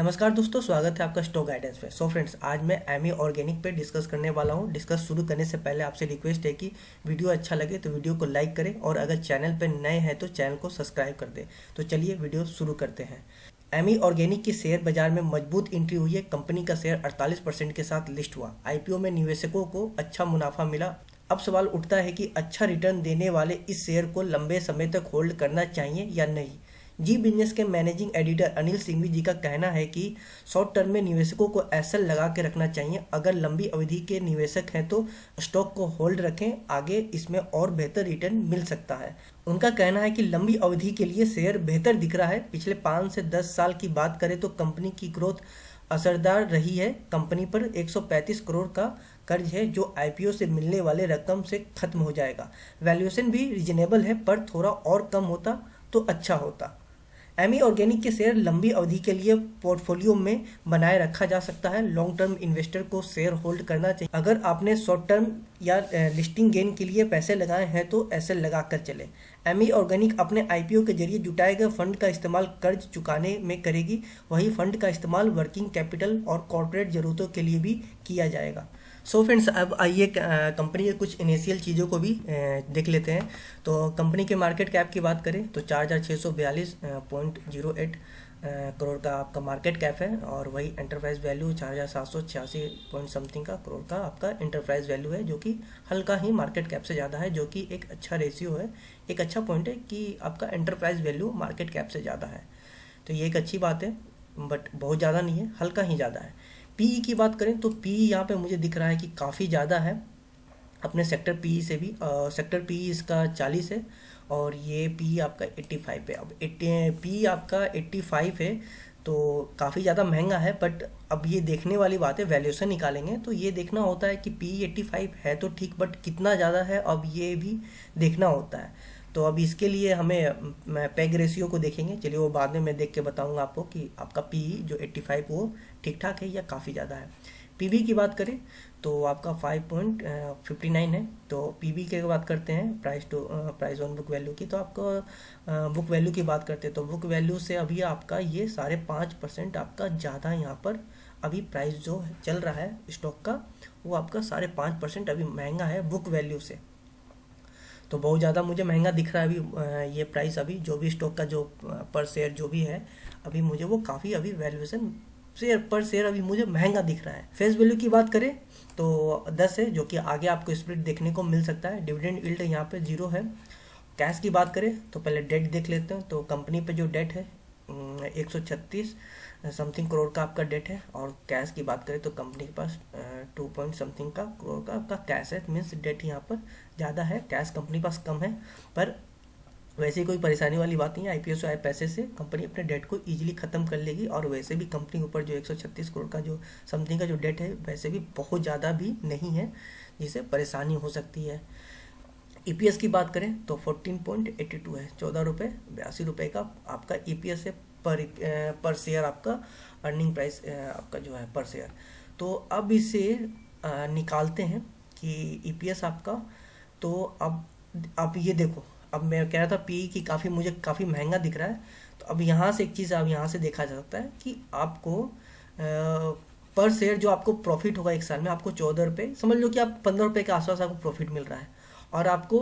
नमस्कार दोस्तों, स्वागत है आपका स्टॉक गाइडेंस पे। फ्रेंड्स, आज मैं एमी ऑर्गेनिक पे डिस्कस करने वाला हूँ। डिस्कस शुरू करने से पहले आपसे रिक्वेस्ट है कि वीडियो अच्छा लगे तो वीडियो को लाइक करें और अगर चैनल पे नए हैं तो चैनल को सब्सक्राइब कर दें। तो चलिए वीडियो शुरू करते हैं। एमी ऑर्गेनिक की शेयर बाजार में मजबूत एंट्री हुई है। कंपनी का शेयर 48% के साथ लिस्ट हुआ। आईपीओ में निवेशकों को अच्छा मुनाफा मिला। अब सवाल उठता है कि अच्छा रिटर्न देने वाले इस शेयर को लंबे समय तक होल्ड करना चाहिए या नहीं। जी बिजनेस के मैनेजिंग एडिटर अनिल सिंघवी जी का कहना है कि शॉर्ट टर्म में निवेशकों को एसएल लगा के रखना चाहिए। अगर लंबी अवधि के निवेशक हैं तो स्टॉक को होल्ड रखें, आगे इसमें और बेहतर रिटर्न मिल सकता है। उनका कहना है कि लंबी अवधि के लिए शेयर बेहतर दिख रहा है। पिछले 5 से 10 साल की बात करें तो कंपनी की ग्रोथ असरदार रही है। कंपनी पर 135 करोड़ का कर्ज है जो आईपीओ से मिलने वाले रकम से खत्म हो जाएगा। वैल्यूएशन भी रिजनेबल है, पर थोड़ा और कम होता तो अच्छा होता। एमी ऑर्गेनिक के शेयर लंबी अवधि के लिए पोर्टफोलियो में बनाए रखा जा सकता है। लॉन्ग टर्म इन्वेस्टर को शेयर होल्ड करना चाहिए। अगर आपने शॉर्ट टर्म या लिस्टिंग गेन के लिए पैसे लगाए हैं तो ऐसे लगा कर चले। एमी ऑर्गेनिक अपने आईपीओ के जरिए जुटाए गए फंड का इस्तेमाल कर्ज चुकाने में करेगी। वही फंड का इस्तेमाल वर्किंग कैपिटल और कॉर्पोरेट जरूरतों के लिए भी किया जाएगा। फ्रेंड्स, अब आइए कंपनी के कुछ इनिशियल चीज़ों को भी देख लेते हैं। तो कंपनी के मार्केट कैप की बात करें तो 4642.08 करोड़ का आपका मार्केट कैप है। और वही एंटरप्राइज वैल्यू 4786 पॉइंट समथिंग का करोड़ का आपका एंटरप्राइज वैल्यू है, जो कि हल्का ही मार्केट कैप से ज़्यादा है, जो कि एक अच्छा रेशियो है। एक अच्छा पॉइंट है कि आपका एंटरप्राइज वैल्यू मार्केट कैप से ज़्यादा है, तो ये एक अच्छी बात है। बट बहुत ज़्यादा नहीं है, हल्का ही ज़्यादा है। पीई की बात करें तो पीई यहाँ पे मुझे दिख रहा है कि काफ़ी ज़्यादा है अपने सेक्टर पीई से भी। सेक्टर पीई इसका 40 है और ये पीई आपका 85 है। अब 80 पीई आपका 85 है तो काफ़ी ज़्यादा महंगा है। बट अब ये देखने वाली बात है, वैल्यूएशन निकालेंगे तो ये देखना होता है कि पीई 85 है तो ठीक, बट कितना ज़्यादा है अब ये भी देखना होता है। तो अब इसके लिए हमें पैग रेशियो को देखेंगे। चलिए वो बाद में मैं देख के बताऊंगा आपको कि आपका पीई जो 85 वो ठीक ठाक है या काफ़ी ज़्यादा है। पीबी की बात करें तो आपका 5.59 है। तो पीबी की बात करते हैं प्राइस ऑन बुक वैल्यू की, तो आपका बुक वैल्यू की बात करते हैं तो बुक वैल्यू से अभी आपका ये 5.5% आपका ज़्यादा यहाँ पर अभी प्राइस जो चल रहा है स्टॉक का, वो आपका 5.5% अभी महंगा है बुक वैल्यू से। तो बहुत ज़्यादा मुझे महंगा दिख रहा है अभी ये प्राइस। अभी जो भी स्टॉक का जो पर शेयर जो भी है अभी मुझे वो काफ़ी अभी वैल्यूएशन शेयर पर शेयर अभी मुझे महंगा दिख रहा है। फेस वैल्यू की बात करें तो 10 है, जो कि आगे आपको स्प्लिट देखने को मिल सकता है। डिविडेंड यील्ड यहाँ पे 0 है। कैश की बात करें तो पहले डेट देख लेते हैं। तो कंपनी पे जो डेट है 136 समथिंग करोड़ का आपका डेट है। और कैश की बात करें तो कंपनी के पास 2 पॉइंट समथिंग का करोड़ का आपका कैश है। मीन्स डेट यहाँ पर ज़्यादा है, कैश कंपनी के पास कम है। पर वैसे कोई परेशानी वाली बात नहीं है। आईपीओ से आए पैसे से कंपनी अपने डेट को इजीली ख़त्म कर लेगी। और वैसे भी कंपनी के ऊपर जो 136 करोड़ का जो समथिंग का जो डेट है वैसे भी बहुत ज़्यादा भी नहीं है जिससे परेशानी हो सकती है। ईपीएस की बात करें तो 14.82 है, 14 रुपये 82 का आपका ईपीएस है पर शेयर आपका अर्निंग प्राइस आपका जो है पर शेयर। तो अब इसे निकालते हैं कि ईपीएस आपका। तो अब ये देखो, अब मैं कह रहा था पी की मुझे काफ़ी महंगा दिख रहा है। तो अब यहाँ से एक चीज़ अब यहाँ से देखा जा सकता है कि आपको पर शेयर जो आपको प्रॉफिट होगा एक साल में, आपको 14 रुपये, समझ लो कि आप 15 रुपये के आसपास आपको प्रॉफिट मिल रहा है। और आपको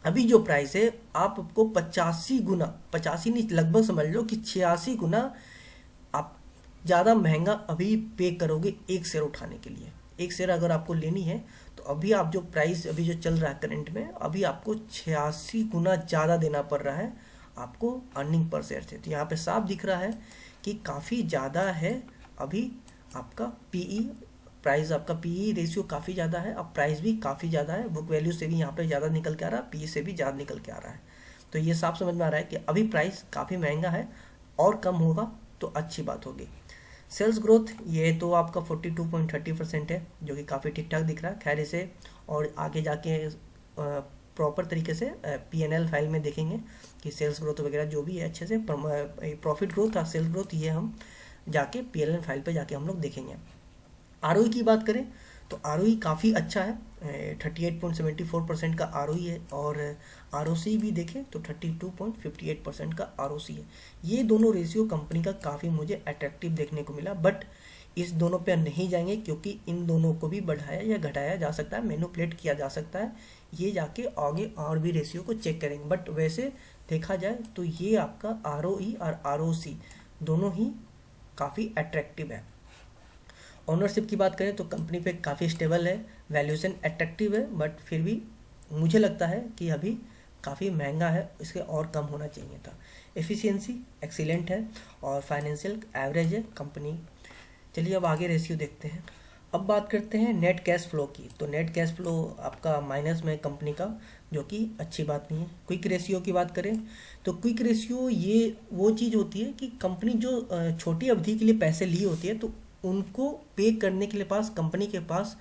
अभी जो प्राइस है आपको 85 गुना, 85 नहीं लगभग समझ लो कि 86 गुना आप ज़्यादा महंगा अभी पे करोगे एक शेयर उठाने के लिए। एक शेयर अगर आपको लेनी है तो अभी आप जो प्राइस अभी जो चल रहा है करंट में, अभी आपको 86 गुना ज़्यादा देना पड़ रहा है आपको अर्निंग पर शेयर से। तो यहाँ पे साफ दिख रहा है कि काफ़ी ज़्यादा है अभी आपका पीई प्राइस, आपका पीई रेशियो काफ़ी ज़्यादा है। अब प्राइस भी काफ़ी ज़्यादा है, बुक वैल्यू से भी यहाँ पे ज़्यादा निकल के आ रहा है, पीई से भी ज़्यादा निकल के आ रहा है। तो ये साफ समझ में आ रहा है कि अभी प्राइस काफ़ी महंगा है, और कम होगा तो अच्छी बात होगी। सेल्स ग्रोथ ये तो आपका 42.30% है, जो कि काफ़ी ठीक ठाक दिख रहा है। खैर इसे और आगे जाके प्रॉपर तरीके से पीएनएल फाइल में देखेंगे कि सेल्स ग्रोथ वगैरह जो भी है अच्छे से। प्रॉफिट ग्रोथ और सेल्स ग्रोथ ये हम जाके पीएनएल फाइल पे जाके हम लोग देखेंगे। आरओई की बात करें तो आरओई काफ़ी अच्छा है। 38.74% का ROE है, और ROC भी देखें तो 32.58% का ROC है। ये दोनों रेशियो कंपनी का काफ़ी मुझे अट्रैक्टिव देखने को मिला, बट इस दोनों पे नहीं जाएंगे क्योंकि इन दोनों को भी बढ़ाया या घटाया जा सकता है, मैनिपुलेट किया जा सकता है। ये जाके आगे और भी रेशियो को चेक करेंगे, बट वैसे देखा जाए तो ये आपका ROE और ROC दोनों ही काफ़ी अट्रैक्टिव है। ओनरशिप की बात करें तो कंपनी पे काफ़ी स्टेबल है, वैल्यूएशन अट्रैक्टिव है, बट फिर भी मुझे लगता है कि अभी काफ़ी महंगा है, इसके और कम होना चाहिए था। एफिशिएंसी एक्सीलेंट है और फाइनेंशियल एवरेज है कंपनी। चलिए अब आगे रेशियो देखते हैं। अब बात करते हैं नेट कैश फ्लो की। तो नेट कैश फ्लो आपका माइनस में कंपनी का, जो कि अच्छी बात नहीं है। क्विक रेशियो की बात करें तो क्विक रेशियो ये वो चीज़ होती है कि कंपनी जो छोटी अवधि के लिए पैसे लिए होती है तो उनको पे करने के लिए कंपनी के पास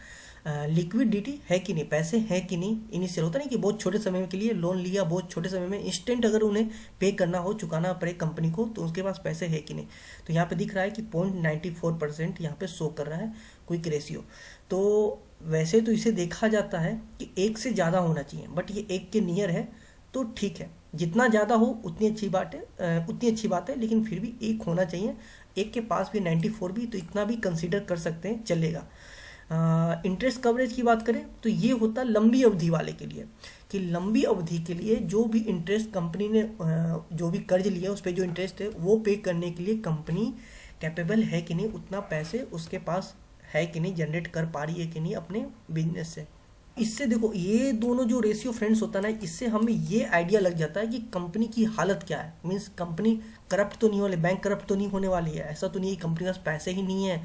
लिक्विडिटी है कि नहीं, पैसे हैं कि नहीं। इनिशियल होता नहीं कि बहुत छोटे समय के लिए लोन लिया, बहुत छोटे समय में इंस्टेंट अगर उन्हें पे करना हो, चुकाना पड़े कंपनी को, तो उसके पास पैसे है कि नहीं। तो यहाँ पे दिख रहा है कि 0.94% यहाँ पे शो कर रहा है क्विक रेशियो। तो वैसे तो इसे देखा जाता है कि 1 से ज़्यादा होना चाहिए, बट ये 1 के नियर है तो ठीक है। जितना ज़्यादा हो उतनी अच्छी बात है, लेकिन फिर भी 1 होना चाहिए। 1 के पास भी 94 भी, तो इतना भी कंसीडर कर सकते हैं, चलेगा। इंटरेस्ट कवरेज की बात करें तो ये होता है लंबी अवधि वाले के लिए, कि लंबी अवधि के लिए जो भी इंटरेस्ट कंपनी ने जो भी कर्ज लिया उस पर जो इंटरेस्ट है वो पे करने के लिए कंपनी कैपेबल है कि नहीं, उतना पैसे उसके पास है कि नहीं, जनरेट कर पा रही है कि नहीं अपने बिजनेस से। इससे देखो ये दोनों जो रेशियो फ्रेंड्स होता है ना, इससे हमें ये आइडिया लग जाता है कि कंपनी की हालत क्या है। मीन्स कंपनी करप्ट तो नहीं वाले, बैंक करप्ट तो नहीं होने वाली है, ऐसा तो नहीं है कंपनी के पास पैसे ही नहीं है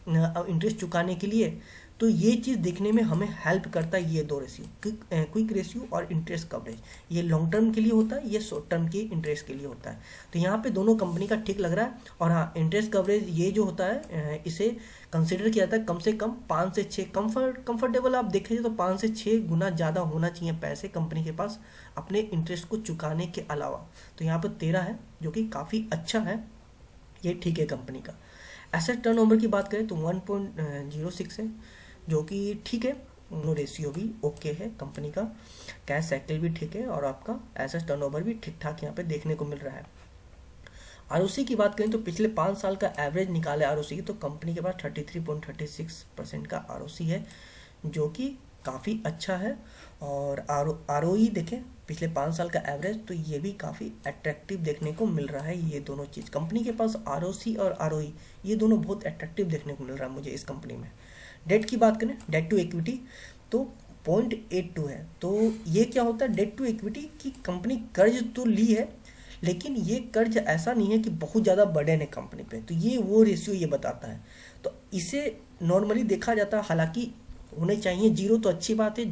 इंटरेस्ट चुकाने के लिए। तो ये चीज़ देखने में हमें हेल्प करता है ये दो रेशियो, क्विक रेशियो और इंटरेस्ट कवरेज। ये लॉन्ग टर्म के लिए होता है, ये शॉर्ट टर्म के इंटरेस्ट के लिए होता है। तो यहाँ पे दोनों कंपनी का ठीक लग रहा है। और हाँ, इंटरेस्ट कवरेज ये जो होता है इसे कंसिडर किया जाता है कम से कम 5 से 6 कंफर्टेबल आप देखें तो 5 से 6 गुना ज़्यादा होना चाहिए पैसे कंपनी के पास अपने इंटरेस्ट को चुकाने के अलावा। तो यहाँ पर 13 है, जो कि काफ़ी अच्छा है, ये ठीक है कंपनी का। एसेट टर्नओवर की बात करें तो 1.06 है, जो कि ठीक है। दोनों रेशियो भी ओके है कंपनी का। कैश साइकिल भी ठीक है और आपका एसेट टर्नओवर भी ठीक ठाक यहाँ पे देखने को मिल रहा है। आरओसी की बात करें तो पिछले 5 साल का एवरेज निकाले आरओसी की, तो कंपनी के पास 33.36% का आरओसी है, जो कि काफ़ी अच्छा है। और आरओई देखें पिछले 5 साल का एवरेज, तो ये भी काफ़ी अट्रैक्टिव देखने को मिल रहा है। ये दोनों चीज़ कंपनी के पास आरओसी और आरओई ये दोनों बहुत अट्रैक्टिव देखने को मिल रहा है मुझे इस कंपनी में। डेट की बात करें, डेट टू इक्विटी तो 0.82 है। तो ये क्या होता है डेट टू इक्विटी, की कंपनी कर्ज तो ली है, लेकिन ये कर्ज ऐसा नहीं है कि बहुत ज़्यादा बर्डन है कंपनी पे, तो ये वो रेशियो ये बताता है। तो इसे नॉर्मली देखा जाता है, हालांकि होने चाहिए जीरो तो अच्छी बात है,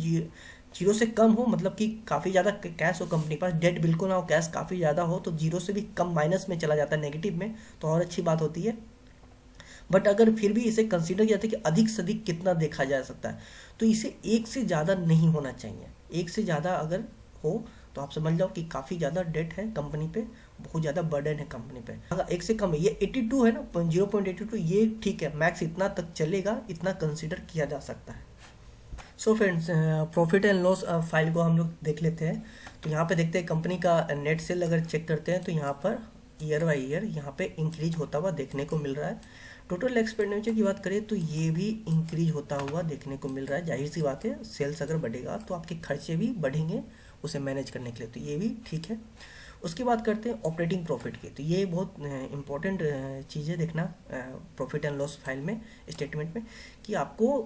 जीरो से कम हो, मतलब कि काफ़ी ज़्यादा कैश हो कंपनी के पास, डेट बिल्कुल ना हो, कैश काफ़ी ज़्यादा हो, तो जीरो से भी कम माइनस में चला जाता है, नेगेटिव में, तो और अच्छी बात होती है। बट अगर फिर भी इसे कंसीडर किया जाता है कि अधिक से अधिक कितना देखा जा सकता है, तो इसे 1 से ज़्यादा नहीं होना चाहिए। 1 से ज़्यादा अगर हो तो आप समझ जाओ कि काफ़ी ज़्यादा डेट है कंपनी पे, बहुत ज़्यादा बर्डन है कंपनी पे। अगर 1 से कम है, ये 82 है ना, 0.82, ये ठीक है, मैक्स इतना तक चलेगा, इतना कंसीडर किया जा सकता है। So friends, profit and loss file को हम लोग देख लेते हैं। तो यहाँ पे देखते हैं कंपनी का नेट सेल अगर चेक करते हैं तो यहाँ पर ईयर बाई ईयर यहाँ पे इंक्रीज होता हुआ देखने को मिल रहा है। टोटल एक्सपेंडिचर की बात करें तो ये भी इंक्रीज होता हुआ देखने को मिल रहा है। जाहिर सी बात है, सेल्स अगर बढ़ेगा तो आपके खर्चे भी बढ़ेंगे उसे मैनेज करने के लिए, तो ये भी ठीक है। उसके बाद करते हैं ऑपरेटिंग प्रॉफिट की। तो ये बहुत इंपॉर्टेंट चीज़ है देखना प्रॉफिट एंड लॉस फाइल में, स्टेटमेंट में, कि आपको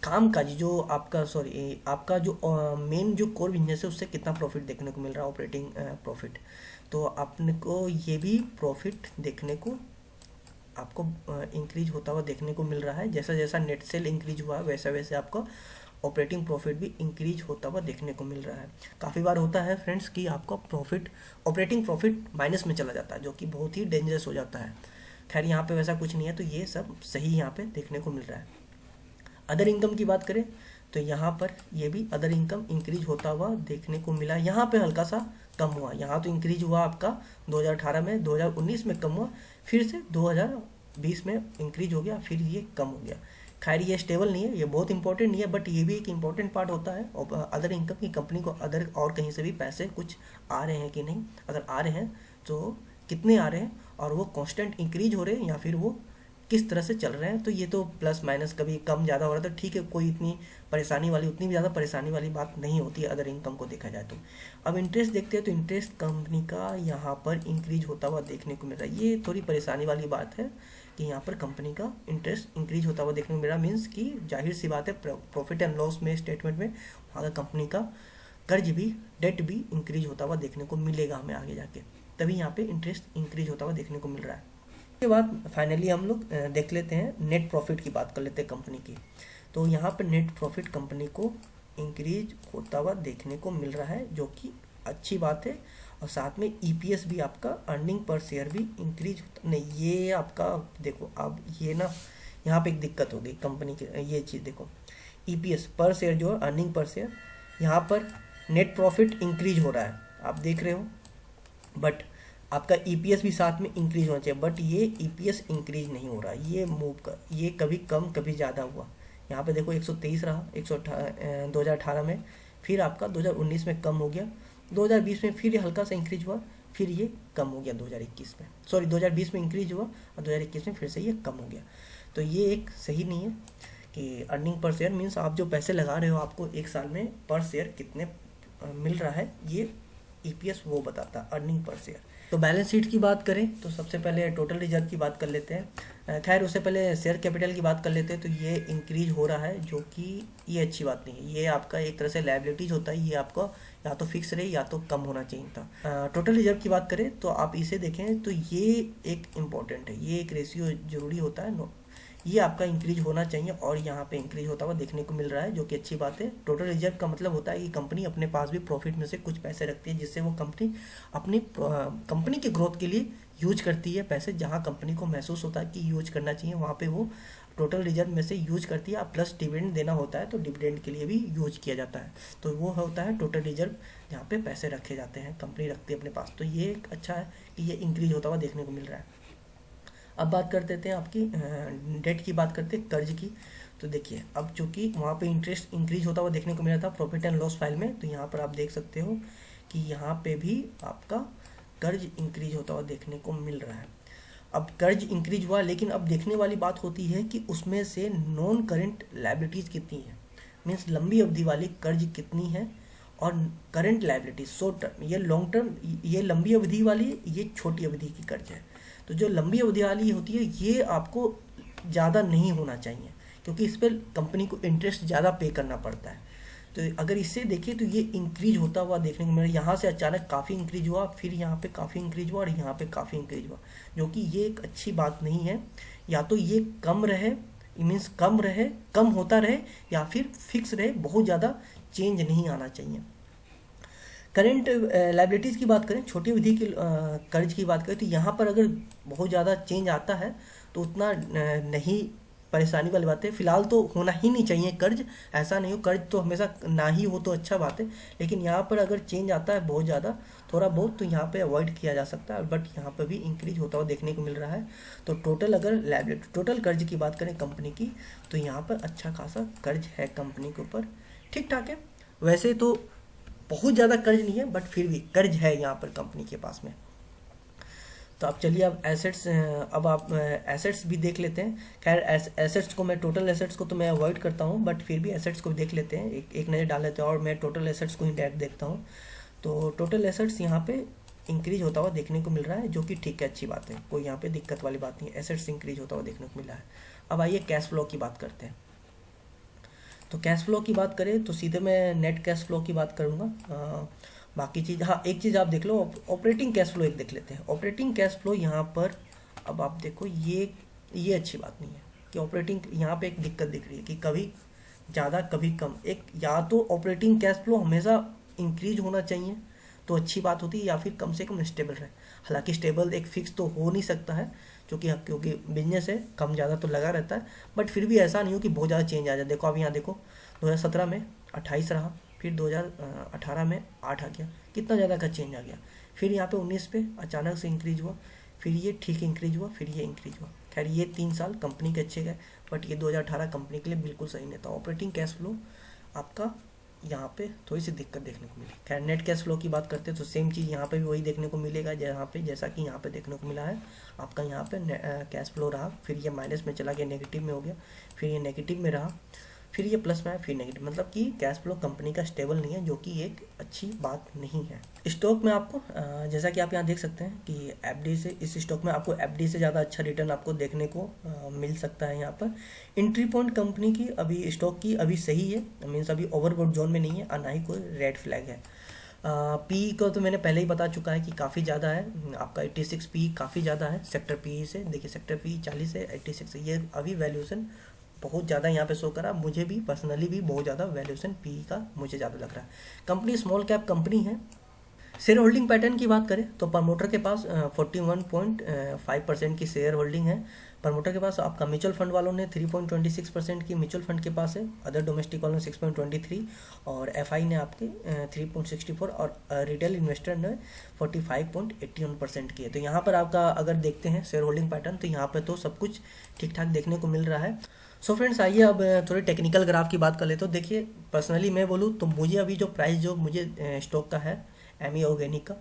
काम का जो आपका जो मेन जो कोर बिजनेस है उससे कितना प्रॉफिट देखने को मिल रहा है, ऑपरेटिंग प्रॉफिट। तो आपने को ये भी प्रॉफिट देखने को आपको इंक्रीज होता हुआ देखने को मिल रहा है। जैसा जैसा नेट सेल इंक्रीज हुआ है वैसा वैसे आपका ऑपरेटिंग प्रॉफिट भी इंक्रीज होता हुआ देखने को मिल रहा है। काफ़ी बार होता है फ्रेंड्स कि आपका ऑपरेटिंग प्रॉफिट माइनस में चला जाता है, जो कि बहुत ही डेंजरस हो जाता है। खैर यहाँ पे वैसा कुछ नहीं है, तो ये सब सही यहाँ पे देखने को मिल रहा है। अदर इनकम की बात करें तो यहाँ पर ये भी अदर इनकम इंक्रीज होता हुआ देखने को मिला। यहाँ पे हल्का सा कम हुआ, यहाँ तो इंक्रीज हुआ आपका 2018 में, 2019 में कम हुआ, फिर से 2020 में इंक्रीज हो गया, फिर ये कम हो गया। खैर ये स्टेबल नहीं है, ये बहुत इंपॉर्टेंट नहीं है, बट ये भी एक इंपॉर्टेंट पार्ट होता है और अदर इनकम की कंपनी को अदर और कहीं से भी पैसे कुछ आ रहे हैं कि नहीं, अगर आ रहे हैं तो कितने आ रहे हैं और वो कांस्टेंट इंक्रीज हो रहे हैं या फिर वो किस तरह से चल रहे हैं। तो ये तो प्लस माइनस कभी कम ज़्यादा हो रहा है तो ठीक है, कोई इतनी परेशानी वाली उतनी भी ज़्यादा परेशानी वाली बात नहीं होती है अदर इनकम को देखा जाए तो। अब इंटरेस्ट देखते हैं तो इंटरेस्ट कंपनी का यहाँ पर इंक्रीज होता हुआ देखने को मिल रहा है। ये थोड़ी परेशानी वाली बात है कि यहाँ पर कंपनी का इंटरेस्ट इंक्रीज होता हुआ देखने को मिल रहा, मीन्स कि जाहिर सी बात है प्रॉफिट एंड लॉस में स्टेटमेंट में वहाँ का कंपनी का कर्ज भी डेट भी इंक्रीज होता हुआ देखने को मिलेगा हमें आगे जाके, तभी यहाँ पे इंटरेस्ट इंक्रीज होता हुआ देखने को मिल रहा है। उसके बाद फाइनली हम लोग देख लेते हैं नेट प्रॉफिट की बात कर लेते हैं कंपनी की। तो यहाँ पर नेट प्रॉफिट कंपनी को इंक्रीज होता हुआ देखने को मिल रहा है जो कि अच्छी बात है, और साथ में ईपीएस भी आपका अर्निंग पर शेयर भी इंक्रीज नहीं, ये आपका देखो अब ये ना यहाँ पे एक दिक्कत हो गई कंपनी की, ये चीज़ देखो ईपीएस पर शेयर जो है अर्निंग पर शेयर, यहाँ पर नेट प्रॉफिट इंक्रीज हो रहा है आप देख रहे हो, बट आपका ईपीएस भी साथ में इंक्रीज होना चाहिए, बट ये ईपीएस इंक्रीज नहीं हो रहा, ये मूव कर ये कभी कम कभी ज़्यादा हुआ। यहाँ पे देखो 123 रहा 2018 में, फिर आपका 2019 में कम हो गया, 2020 में फिर ये हल्का सा इंक्रीज हुआ, फिर ये कम हो गया 2021 में, सॉरी 2020 में इंक्रीज हुआ और 2021 में फिर से ये कम हो गया। तो ये एक सही नहीं है कि अर्निंग पर शेयर मीन्स आप जो पैसे लगा रहे हो आपको एक साल में पर शेयर कितने मिल रहा है, ये ईपीएस वो बताता अर्निंग पर शेयर। तो बैलेंस शीट की बात करें तो सबसे पहले टोटल रिजर्व की बात कर लेते हैं, खैर उससे पहले शेयर कैपिटल की बात कर लेते हैं। तो ये इंक्रीज हो रहा है जो कि ये अच्छी बात नहीं है, ये आपका एक तरह से लायबिलिटीज होता है, ये आपका या तो फिक्स रहे या तो कम होना चाहिए था। टोटल रिजर्व की बात करें तो आप इसे देखें तो ये एक इम्पॉर्टेंट है, ये एक रेशियो जरूरी होता है, ये आपका इंक्रीज होना चाहिए और यहाँ पे इंक्रीज होता हुआ देखने को मिल रहा है जो कि अच्छी बात है। टोटल रिजर्व का मतलब होता है कि कंपनी अपने पास भी प्रॉफिट में से कुछ पैसे रखती है जिससे वो कंपनी अपनी कंपनी के ग्रोथ के लिए यूज करती है पैसे, जहाँ कंपनी को महसूस होता है कि यूज करना चाहिए वहाँ पे वो टोटल रिजर्व में से यूज करती है। प्लस डिविडेंड देना होता है तो डिविडेंड के लिए भी यूज किया जाता है, तो वो होता है टोटल रिजर्व जहाँ पे पैसे रखे जाते हैं, कंपनी रखती है अपने पास। तो ये एक अच्छा है कि ये इंक्रीज होता हुआ देखने को मिल रहा है। अब बात कर देते हैं आपकी डेट की, बात करते हैं कर्ज की। तो देखिए अब चूंकि वहाँ पे इंटरेस्ट इंक्रीज होता हुआ देखने को मिला था प्रॉफिट एंड लॉस फाइल में, तो यहाँ पर आप देख सकते हो कि यहाँ पे भी आपका कर्ज इंक्रीज होता हुआ देखने को मिल रहा है। अब कर्ज इंक्रीज हुआ, लेकिन अब देखने वाली बात होती है कि उसमें से नॉन करेंट लायबिलिटीज कितनी है, मीन्स लंबी अवधि वाली कर्ज कितनी है, और करंट लायबिलिटीज शॉर्ट टर्म, ये लॉन्ग टर्म, ये लंबी अवधि वाली, ये छोटी अवधि की कर्ज है। तो जो लंबी अवधि वाली होती है ये आपको ज़्यादा नहीं होना चाहिए क्योंकि इस पर कंपनी को इंटरेस्ट ज़्यादा पे करना पड़ता है। तो अगर इससे देखिए तो ये इंक्रीज होता हुआ देखने को मिला, यहाँ से अचानक काफ़ी इंक्रीज हुआ, फिर यहाँ पे काफ़ी इंक्रीज हुआ और यहाँ पे काफ़ी इंक्रीज हुआ, जो कि ये एक अच्छी बात नहीं है। या तो ये कम रहे, मीन्स कम रहे, कम होता रहे, या फिर फिक्स रहे, बहुत ज़्यादा चेंज नहीं आना चाहिए। करेंट लायबिलिटीज़ की बात करें, छोटी अवधि की कर्ज की बात करें, तो यहाँ पर अगर बहुत ज़्यादा चेंज आता है तो उतना नहीं परेशानी वाली बात है। फिलहाल तो होना ही नहीं चाहिए कर्ज, ऐसा नहीं हो, कर्ज तो हमेशा ना ही हो तो अच्छा बात है, लेकिन यहाँ पर अगर चेंज आता है बहुत ज़्यादा थोड़ा बहुत तो यहाँ पे अवॉइड किया जा सकता है, बट यहाँ पर भी इंक्रीज होता हुआ देखने को मिल रहा है। तो टोटल अगर लायबिलिटी टोटल कर्ज की बात करें कंपनी की, तो यहाँ पर अच्छा खासा कर्ज है कंपनी के ऊपर, ठीक ठाक है। वैसे तो बहुत ज़्यादा कर्ज नहीं है बट फिर भी कर्ज है यहाँ पर कंपनी के पास में। तो अब चलिए अब एसेट्स, अब आप एसेट्स भी देख लेते हैं। खैर एसेट्स को मैं टोटल एसेट्स को तो मैं अवॉइड करता हूँ, बट फिर भी एसेट्स को देख लेते हैं, एक नज़र डाल लेते हैं, और मैं टोटल एसेट्स को ही डायरेक्ट देखता हूँ। तो टोटल एसेट्स यहाँ पे इंक्रीज होता हुआ देखने को मिल रहा है जो कि ठीक है, अच्छी बात है, कोई यहाँ पे दिक्कत वाली बात नहीं है, एसेट्स इंक्रीज होता हुआ देखने को मिल रहा है। अब आइए कैश फ्लो की बात करते हैं। तो कैश फ्लो की बात करें तो सीधे मैं नेट कैश फ्लो की बात करूँगा, बाकी चीज़, हाँ एक चीज़ आप देख लो, ऑपरेटिंग कैश फ्लो एक देख लेते हैं। ऑपरेटिंग कैश फ्लो यहाँ पर अब आप देखो, ये अच्छी बात नहीं है कि ऑपरेटिंग, यहाँ पे एक दिक्कत दिख रही है कि कभी ज़्यादा कभी कम, एक या तो ऑपरेटिंग कैश फ्लो हमेशा इंक्रीज होना चाहिए तो अच्छी बात होती है, या फिर कम से कम स्टेबल रहे। हालांकि स्टेबल एक फिक्स तो हो नहीं सकता है क्योंकि बिजनेस है, कम ज़्यादा तो लगा रहता है, बट फिर भी ऐसा नहीं हो कि बहुत ज़्यादा चेंज आ जाए। देखो अब यहाँ देखो 2017 में 28 रहा, फिर 2018 में 8 आ गया, कितना ज़्यादा का चेंज आ गया। फिर यहाँ पे 19 पे अचानक से इंक्रीज हुआ, फिर ये ठीक इंक्रीज हुआ, फिर ये इंक्रीज हुआ। खैर खैर ये 3 साल कंपनी के अच्छे गए, बट ये 2018 कंपनी के लिए बिल्कुल सही नहीं था। ऑपरेटिंग कैश फ्लो आपका यहाँ पे थोड़ी सी दिक्कत देखने को मिली। खैर नेट कैश फ्लो की बात करते हैं तो सेम चीज़ यहाँ पे भी वही देखने को मिलेगा, जहाँ पे जैसा कि यहाँ पे देखने को मिला है आपका। यहाँ पे कैश फ्लो रहा, फिर ये माइनस में चला गया, नेगेटिव में हो गया, फिर ये नेगेटिव में रहा, फिर ये प्लस में आया, फिर नेगेटिव। मतलब कि कैश फ्लो कंपनी का स्टेबल नहीं है, जो कि एक अच्छी बात नहीं है। स्टॉक में आपको जैसा कि आप यहाँ देख सकते हैं कि एफडी से, इस स्टॉक में आपको एफडी से ज़्यादा अच्छा रिटर्न आपको देखने को मिल सकता है। यहाँ पर एंट्री पॉइंट कंपनी की अभी स्टॉक की अभी सही है, मीन्स अभी ओवरबॉट जोन में नहीं है और ना ही कोई रेड फ्लैग है। पी को तो मैंने पहले ही बता चुका है कि काफ़ी ज़्यादा है आपका, 86 पी काफ़ी ज़्यादा है सेक्टर पी से। देखिए सेक्टर पी 40 है, 86 है, ये अभी वैल्यूएशन बहुत ज़्यादा यहाँ पे शो करा। मुझे भी पर्सनली भी बहुत ज़्यादा वैल्यूएशन पी का मुझे ज़्यादा लग रहा है। कंपनी स्मॉल कैप कंपनी है। शेयर होल्डिंग पैटर्न की बात करें तो प्रमोटर के पास 41.5% की शेयर होल्डिंग है। प्रमोटर के पास आपका म्यूचुअल फंड वालों ने 3.26% की म्यूचुअल फंड के पास है, अदर डोमेस्टिक वालों ने 6.23 और एफआई ने आपके 3.64 और रिटेल इन्वेस्टर ने 45.81% की है। तो यहाँ पर आपका अगर देखते हैं शेयर होल्डिंग पैटर्न तो यहाँ पर तो सब कुछ ठीक ठाक देखने को मिल रहा है। सो फ्रेंड्स आइए अब थोड़ी टेक्निकल ग्राफ की बात कर लेते हो। देखिए पर्सनली मैं बोलूँ तो मुझे अभी जो प्राइस जो मुझे स्टॉक का है एमी ऑर्गेनिक का,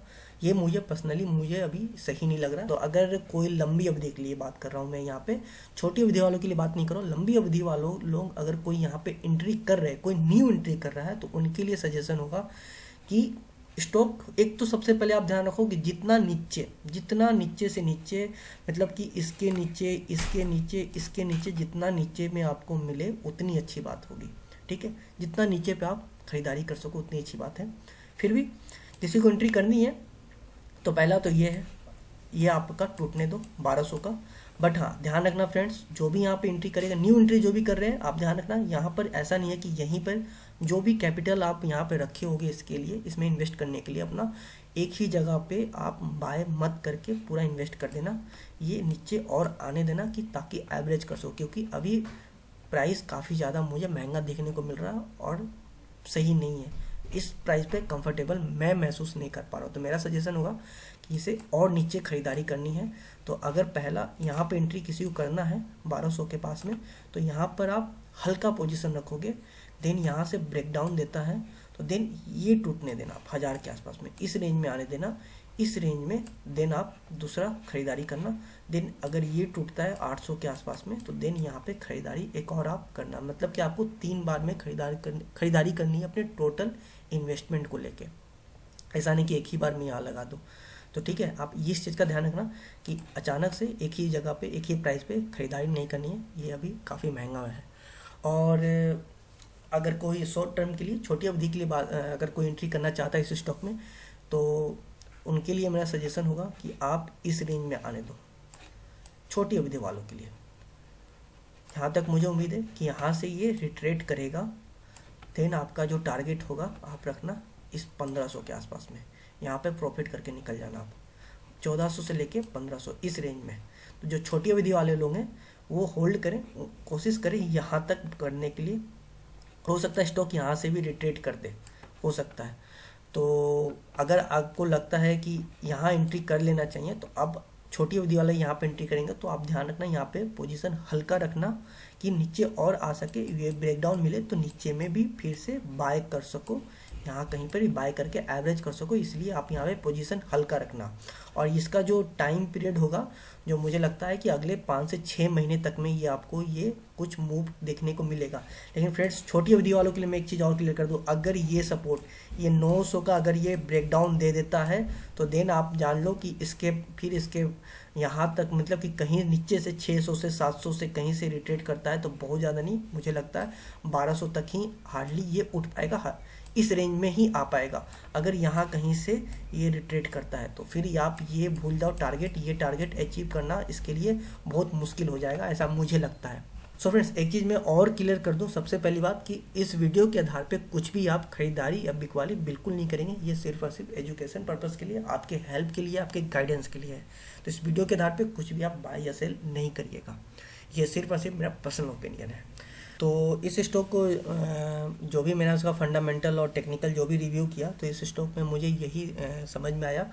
ये मुझे पर्सनली मुझे अभी सही नहीं लग रहा। तो अगर कोई लंबी अवधि के लिए बात कर रहा हूँ मैं यहाँ पे, छोटी अवधि वालों के लिए बात नहीं कर रहा हूँ, लंबी अवधि वालों लोग अगर कोई यहाँ पे एंट्री कर रहे हैं, कोई न्यू एंट्री कर रहा है तो उनके लिए सजेशन होगा कि स्टॉक, एक तो सबसे पहले आप ध्यान रखो कि जितना नीचे से नीचे, मतलब कि इसके नीचे इसके नीचे इसके नीचे, जितना नीचे में आपको मिले उतनी अच्छी बात होगी, ठीक है। जितना नीचे पे आप खरीदारी कर सको उतनी अच्छी बात है। फिर भी किसी को एंट्री करनी है तो पहला तो ये है, ये आपका टूटने दो 1200 का। बट हाँ ध्यान रखना फ्रेंड्स, जो भी यहाँ पे एंट्री करेगा, न्यू एंट्री जो भी कर रहे हैं, आप ध्यान रखना यहाँ पर ऐसा नहीं है कि यहीं पर जो भी कैपिटल आप यहाँ पे रखे होगे इसके लिए, इसमें इन्वेस्ट करने के लिए, अपना एक ही जगह पे आप बाय मत करके पूरा इन्वेस्ट कर देना, ये नीचे और आने देना कि ताकि एवरेज कर सको। क्योंकि अभी प्राइस काफ़ी ज़्यादा मुझे महंगा देखने को मिल रहा है और सही नहीं है, इस प्राइस पे कंफर्टेबल मैं महसूस नहीं कर पा रहा हूँ। तो मेरा सजेशन होगा कि इसे और नीचे खरीदारी करनी है तो अगर पहला यहाँ पे एंट्री किसी को करना है 1200 के पास में, तो यहाँ पर आप हल्का पोजीशन रखोगे, देन यहाँ से ब्रेकडाउन देता है तो देन ये टूटने देना आप 1000 के आसपास में, इस रेंज में आने देना, इस रेंज में देन आप दूसरा खरीदारी करना। देन अगर ये टूटता है 800 के आसपास में तो देन यहाँ पे खरीदारी एक और आप करना, मतलब कि आपको 3 बार में खरीदारी करनी है अपने टोटल इन्वेस्टमेंट को लेके, ऐसा नहीं कि एक ही बार में यहाँ लगा दो। तो ठीक है, आप इस चीज़ का ध्यान रखना कि अचानक से एक ही जगह पे एक ही प्राइस पे खरीदारी नहीं करनी है, ये अभी काफ़ी महंगा है। और अगर कोई शॉर्ट टर्म के लिए, छोटी अवधि के लिए अगर कोई एंट्री करना चाहता है इस स्टॉक में तो उनके लिए मेरा सजेशन होगा कि आप इस रेंज में आने दो छोटी अवधि वालों के लिए। यहाँ तक मुझे उम्मीद है कि यहाँ से ये रिट्रेट करेगा, देन आपका जो टारगेट होगा आप रखना इस 1500 के आसपास में, यहाँ पे प्रॉफिट करके निकल जाना आप 1400 से लेके 1500 इस रेंज में। तो जो छोटी अवधि वाले लोग हैं वो होल्ड करें, कोशिश करें यहाँ तक करने के लिए। हो सकता है स्टॉक यहाँ से भी रिट्रेट कर दे, हो सकता है। तो अगर आपको लगता है कि यहाँ एंट्री कर लेना चाहिए तो अब छोटी अवधि वाले यहाँ पे एंट्री करेंगे तो आप ध्यान रखना यहाँ पे पोजीशन हल्का रखना कि नीचे और आ सके, ये ब्रेकडाउन मिले तो नीचे में भी फिर से बाय कर सको, यहाँ कहीं पर भी बाय करके एवरेज कर सको, इसलिए आप यहाँ पे पोजीशन हल्का रखना। और इसका जो टाइम पीरियड होगा, जो मुझे लगता है कि अगले 5 से 6 महीने तक में ये आपको ये कुछ मूव देखने को मिलेगा। लेकिन फ्रेंड्स छोटी अवधि वालों के लिए मैं एक चीज़ और क्लियर कर दूँ, अगर ये सपोर्ट ये 900 का अगर ये ब्रेकडाउन दे देता है तो देन आप जान लो कि इसके यहाँ तक, मतलब कि कहीं नीचे से 600 से 700 से कहीं से रिट्रेट करता है तो बहुत ज़्यादा नहीं, मुझे लगता है 1200 तक ही हार्डली ये उठ पाएगा, इस रेंज में ही आ पाएगा। अगर यहाँ कहीं से ये रिट्रेट करता है तो फिर आप ये भूल जाओ टारगेट, ये टारगेट अचीव करना इसके लिए बहुत मुश्किल हो जाएगा, ऐसा मुझे लगता है। सो फ्रेंड्स एक चीज़ मैं और क्लियर कर दूं, सबसे पहली बात कि इस वीडियो के आधार पे कुछ भी आप खरीदारी या बिकवाली बिल्कुल नहीं करेंगे, ये सिर्फ और सिर्फ एजुकेशन पर्पस के लिए, आपके हेल्प के लिए, आपके गाइडेंस के लिए है। तो इस वीडियो के आधार पे कुछ भी आप बाय या सेल नहीं करिएगा, ये सिर्फ और सिर्फ मेरा पर्सनल ओपिनियन है। तो इस स्टॉक को जो भी मैंने उसका फंडामेंटल और टेक्निकल जो भी रिव्यू किया तो इस स्टॉक में मुझे यही समझ में आया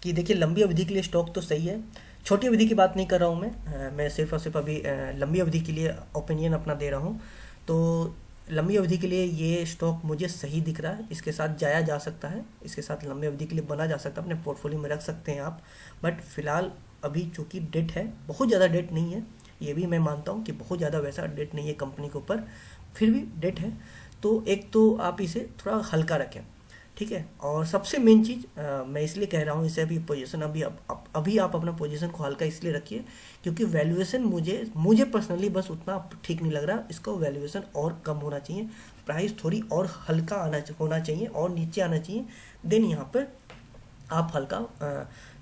कि देखिए लंबी अवधि के लिए स्टॉक तो सही है, छोटी अवधि की बात नहीं कर रहा हूँ मैं सिर्फ और सिर्फ अभी लंबी अवधि के लिए ओपिनियन अपना दे रहा हूँ। तो लंबी अवधि के लिए ये स्टॉक मुझे सही दिख रहा है, इसके साथ जाया जा सकता है, इसके साथ लंबी अवधि के लिए बना जा सकता है, अपने पोर्टफोलियो में रख सकते हैं आप। बट फिलहाल अभी चूंकि डेट है, बहुत ज़्यादा डेट नहीं है, ये भी मैं मानता हूँ कि बहुत ज़्यादा वैसा डेट नहीं है कंपनी के ऊपर, फिर भी डेट है। तो एक तो आप इसे थोड़ा हल्का रखें, ठीक है। और सबसे मेन चीज़ मैं इसलिए कह रहा हूँ इसे, अभी पोजीशन अभी आप अपना पोजीशन को हल्का इसलिए रखिए क्योंकि वैल्यूएशन मुझे पर्सनली बस उतना ठीक नहीं लग रहा, इसका वैल्यूएशन और कम होना चाहिए, प्राइस थोड़ी और हल्का होना चाहिए और नीचे आना चाहिए। देन यहाँ पर आप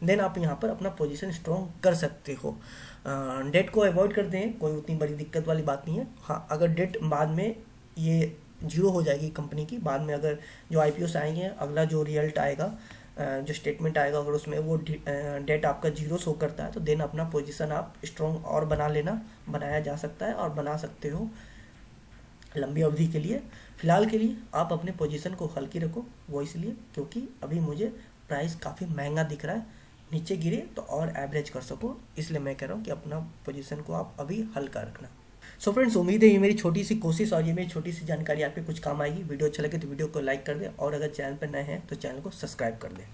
देन आप यहाँ पर अपना पोजीशन स्ट्रॉन्ग कर सकते हो। डेट को अवॉइड करते हैं, कोई उतनी बड़ी दिक्कत वाली बात नहीं है। हाँ, अगर डेट बाद में ये जीरो हो जाएगी कंपनी की, बाद में अगर जो आईपीओ से आएंगे, अगला जो रिजल्ट आएगा, जो स्टेटमेंट आएगा, अगर उसमें वो डेट आपका जीरो शो करता है तो देन अपना पोजीशन आप स्ट्रॉन्ग और बनाया जा सकता है और बना सकते हो लंबी अवधि के लिए। फिलहाल के लिए आप अपने पोजीशन को हल्की रखो, वो इसलिए क्योंकि अभी मुझे प्राइस काफ़ी महंगा दिख रहा है, नीचे गिरे तो और एवरेज कर सको, इसलिए मैं कह रहा हूँ कि अपना पोजीशन को आप अभी हल्का रखना। सो फ्रेंड्स, उम्मीद है ये मेरी छोटी सी कोशिश और ये मेरी छोटी सी जानकारी आपके कुछ काम आएगी। वीडियो अच्छा लगे तो वीडियो को लाइक कर दें और अगर चैनल पर नए हैं तो चैनल को सब्सक्राइब कर दें।